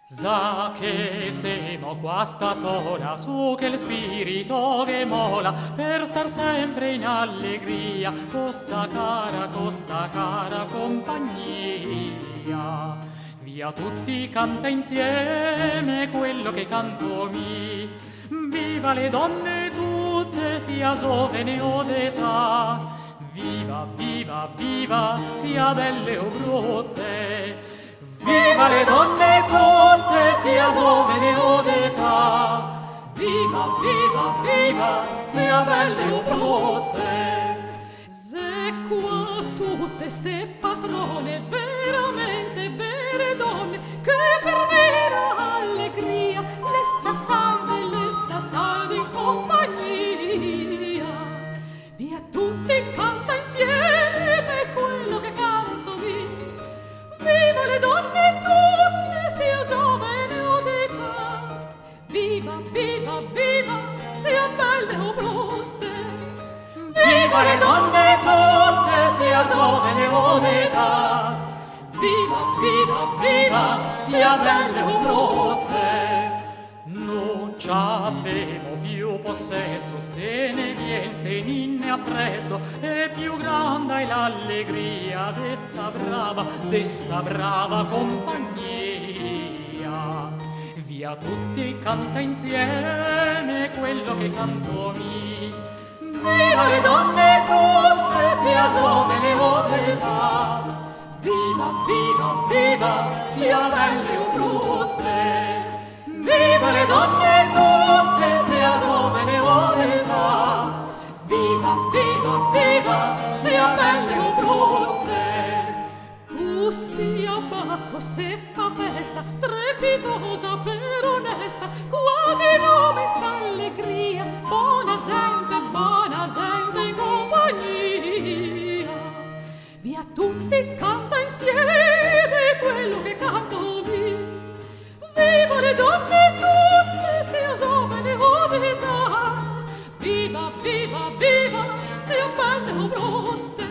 Sa che siamo qua st'ora su che il spirito che mola per star sempre in allegria costa cara compagnia. Via tutti canta insieme quello che canto mi. Viva le donne tutte sia giovane o d'età. Viva, viva, viva sia belle o brutte. Viva le donne tutte, sia giovane o d'età. Viva, viva, viva, sia belle o brutte. Se qua tutte ste patrone, veramente vere donne, che per vera allegria le sta salve in compagnia. Via tutti canta insieme quello che canto vi. Viva le donne tutte, sia giovane o d'età. Viva, viva, viva, sia belle o brutte. Viva le donne tutte, sia giovane o d'età. Viva, viva, viva, sia belle o brutte. Non c'avevo più possesso, se ne vien steninne appresso, e più grande è l'allegria desta brava compagnia. Via tutti canta insieme quello che canto mi. Viva le donne tutte, sia giovane o d'età. Viva, viva, viva, sia belle o brutte. Viva le donne tutte, sia giovane o d'età. Viva, viva, viva, sia belle o brutte. Sia Bacco secca festa, strepitosa per onesta, qua che nome sta allegria, buona gente in compagnia. Via tutti canta insieme quello che canto vi. Viva le donne tutte, sia giovane o d'età. Viva, viva, viva, sia belle o brutte.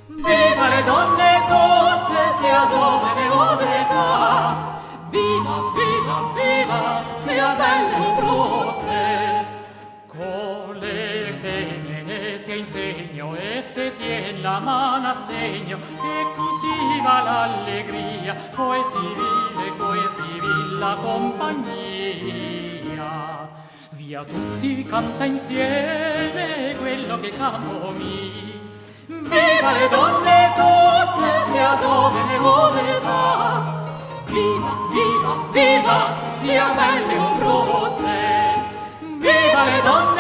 Viva le donne tutte, sia giovane o d'età. Viva, viva, viva, sia belle o brutte. Con le femmine si insegno e se tien la mano a segno, e così va l'allegria, poi si vive la compagnia. Via tutti canta insieme quello che canto mi. Viva le donne tutte, sia giovane o d'età. Viva, viva, viva, sia belle o brutte. Viva le donne